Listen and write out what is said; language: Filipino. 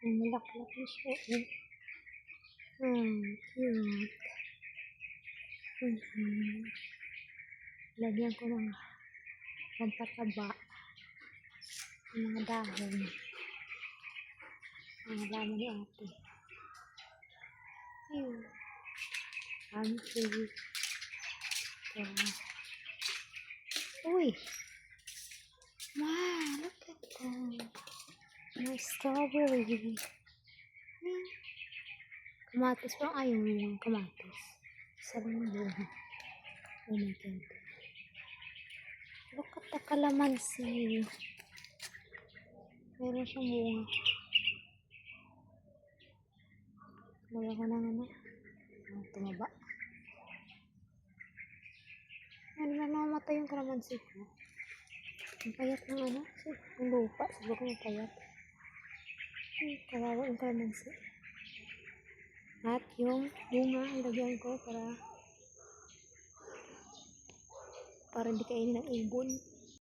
Ang laklak na siya eh. Cute. Lagyan ko ng pampataba. Mga dahon. Mga dahon ni ate. Auntie. Uy! Wow! Look at that. My strawberry. Kamatis pa. Ayaw mo yung kamatis. Sarang buhay. Oh my God. Look at the calamansi. Meron siyang bunga. Wala ko na ano. Tumaba. Ano na namatay yung kalamansi ko. Ang payat ng ano. Ang lupa. Siguro yung payat. Kawawa yung kalamansi. At yung bunga ilagyan ko para hindi kainin ng ibon.